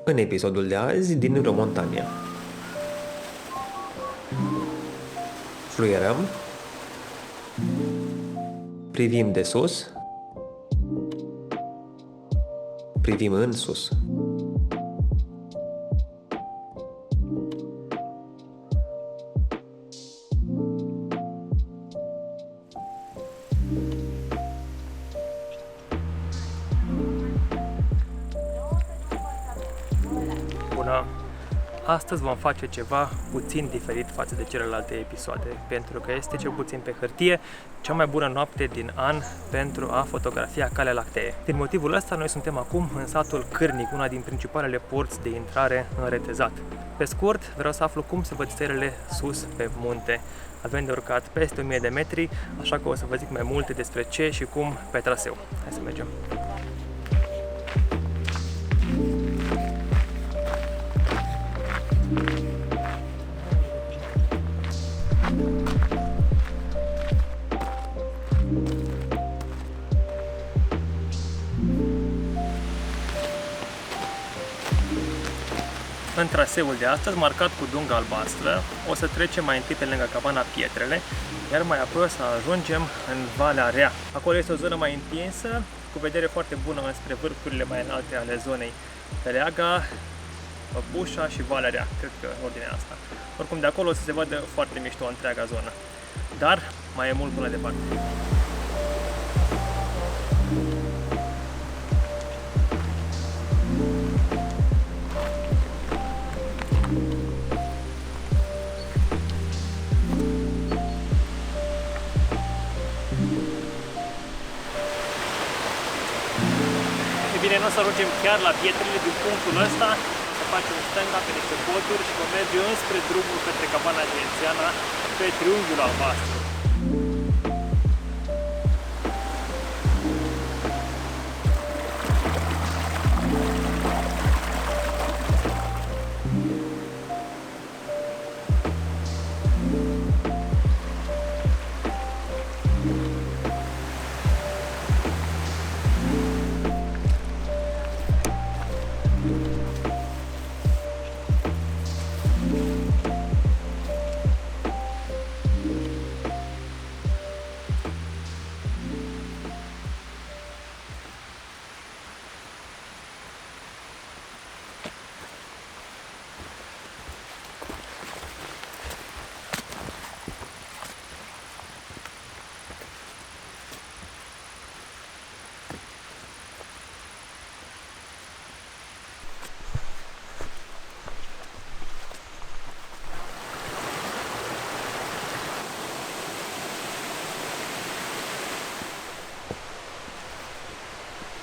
În episodul de azi din Romontania. Fluierăm, privim de sus, privim în sus. Bună! Astăzi vom face ceva puțin diferit față de celelalte episoade, pentru că este, cel puțin pe hârtie, cea mai bună noapte din an pentru a fotografia Calea Lactee. Din motivul ăsta, noi suntem acum în satul Cârnic, una din principalele porți de intrare în Retezat. Pe scurt, vreau să aflu cum se văd stelele sus pe munte. Avem de urcat peste 1000 de metri, așa că o să vă zic mai multe despre ce și cum pe traseu. Hai să mergem! În traseul de astăzi, marcat cu dunga albastră, o să trecem mai întâi pe lângă cabana Pietrele, iar mai apoi o să ajungem în Valea Rea. Acolo este o zonă mai întinsă, cu vedere foarte bună înspre vârfurile mai înalte ale zonei Peleaga, Păpușa și Valea Rea, cred că în ordinea asta. Oricum, de acolo o să se vadă foarte mișto întreaga zonă, dar mai e mult până departe. Bine, nu o să ajungem chiar la Pietrele din punctul ăsta, o să facem stânga pe niște poduri și vom merge înspre drumul către cabana Gențiana pe triunghiul albastru.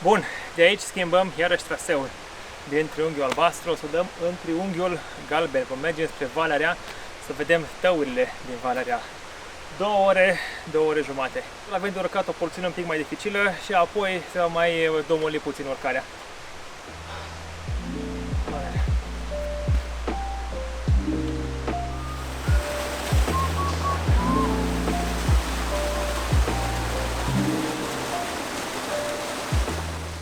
Bun, de aici schimbăm iarăși traseul. Din triunghiul albastru o să dăm în triunghiul galben. Vom merge spre Valea Rea să vedem tăurile din Valea Rea. 2 ore jumate. Avem de urcat o porțiune un pic mai dificilă și apoi se va mai domoli puțin urcarea.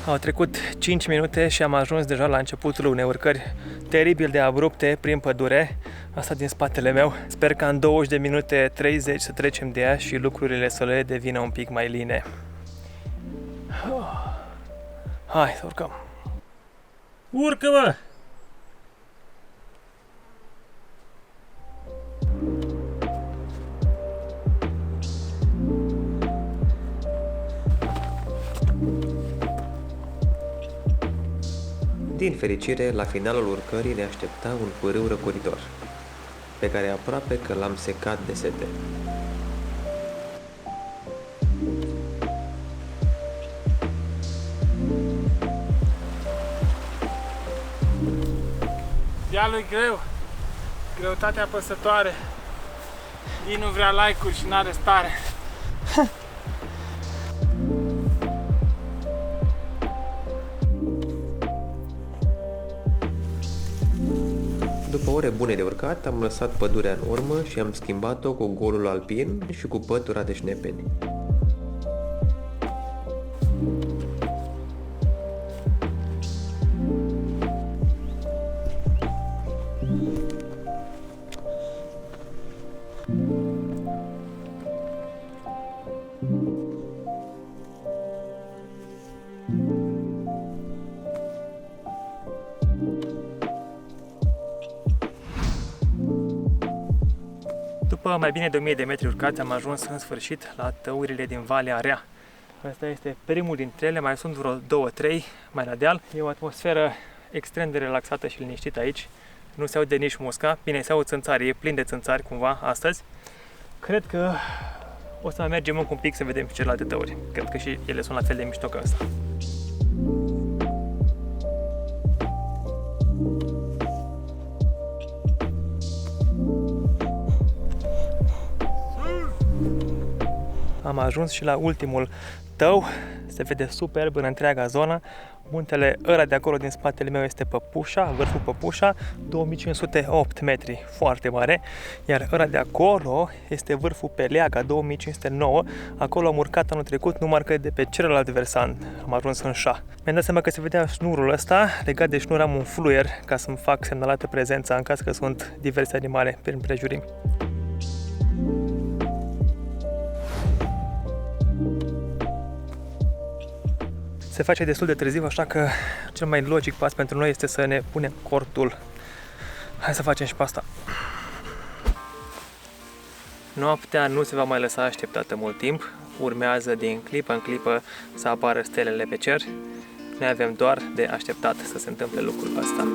Au trecut 5 minute și am ajuns deja la începutul unei urcări teribil de abrupte prin pădure, asta din spatele meu. Sper că în 20 de minute 30 să trecem de ea și lucrurile să le devină un pic mai line. Hai să urcăm! Urcă-mă! Din fericire, la finalul urcării ne aștepta un pârâu răcoritor, pe care aproape că l-am secat de sete. Dealul e greu, greutatea apăsătoare. Ei nu vrea like-uri și n-are stare. După ore bune de urcat, am lăsat pădurea în urmă și am schimbat-o cu golul alpin și cu pătura de șnepeni. După mai bine de 1000 de metri urcați, am ajuns în sfârșit la tăurile din Valea Rea. Asta este primul dintre ele, mai sunt vreo 2-3 mai la deal. E o atmosferă extrem de relaxată și liniștită aici. Nu se aude nici musca, bine, se aud țânțari, e plin de țânțari cumva astăzi. Cred că o să mai mergem încă un pic să vedem și celelalte tăuri. Cred că și ele sunt la fel de mișto ca asta. Am ajuns și la ultimul tău, se vede superb în întreaga zonă. Muntele ăla de acolo din spatele meu este Păpușa, vârful Păpușa, 2508 metri, foarte mare. Iar ăla de acolo este vârful Peleaga, 2509. Acolo am urcat anul trecut, numai că de pe celălalt versant am ajuns în șa. Mi-am dat seama că se vedea șnurul ăsta, legat de șnur am un fluier ca să-mi fac semnalată prezența în caz că sunt diverse animale prin prejurimi. Se face destul de târziu, așa că cel mai logic pas pentru noi este să ne punem cortul. Hai să facem și pe asta. Noaptea nu se va mai lăsa așteptată mult timp. Urmează din clipă în clipă să apară stelele pe cer. Noi avem doar de așteptat să se întâmple lucrul ăsta.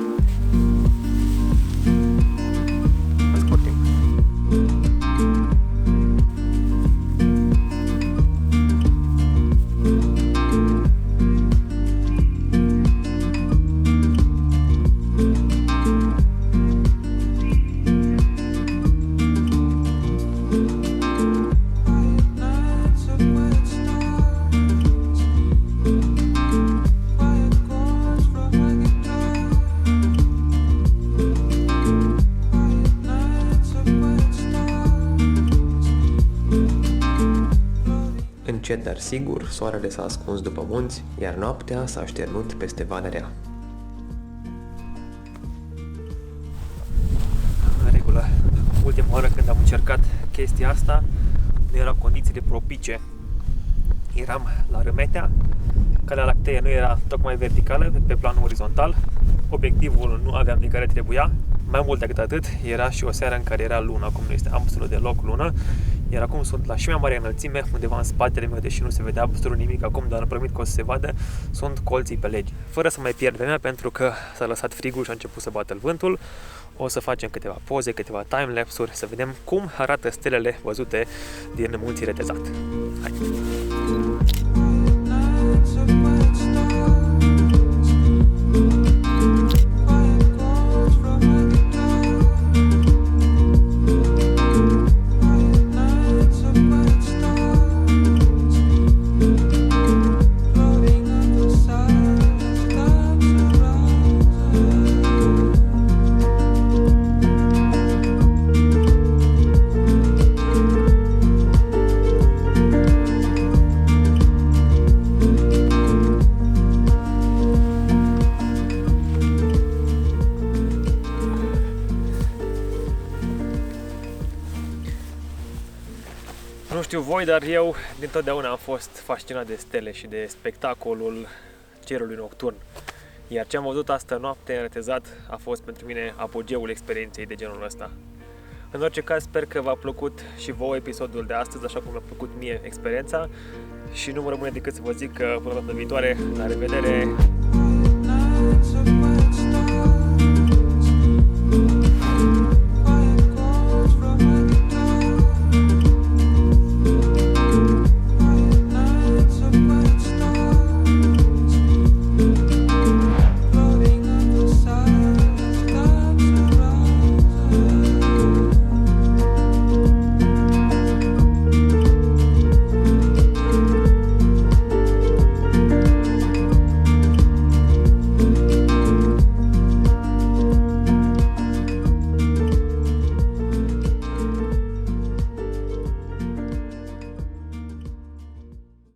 Încet, dar sigur, soarele s-a ascuns după munți, iar noaptea s-a așternut peste Valea Rea. În regulă, ultima oară când am încercat chestia asta, nu erau condițiile propice. Eram la Râmetea, calea lactee nu era tocmai verticală, pe plan orizontal, obiectivul nu aveam din care trebuia. Mai mult decât atât, era și o seară în care era lună, acum nu este absolut deloc lună, iar acum sunt la și mai mare înălțime, undeva în spatele meu, deși nu se vedea absolut nimic acum, dar promit că o să se vadă, sunt colții pe legi. Fără să mai pierd vremea, pentru că s-a lăsat frigul și a început să bată vântul, o să facem câteva poze, câteva timelapse-uri, să vedem cum arată stelele văzute din Munții Retezat. Hai! Nu știu voi, dar eu dintotdeauna am fost fascinat de stele și de spectacolul cerului nocturn. Iar ce am văzut astă noapte în Retezat a fost pentru mine apogeul experienței de genul ăsta. În orice caz, sper că v-a plăcut și vouă episodul de astăzi, așa cum mi-a plăcut mie experiența. Și nu mă rămâne decât să vă zic că până data viitoare, la revedere!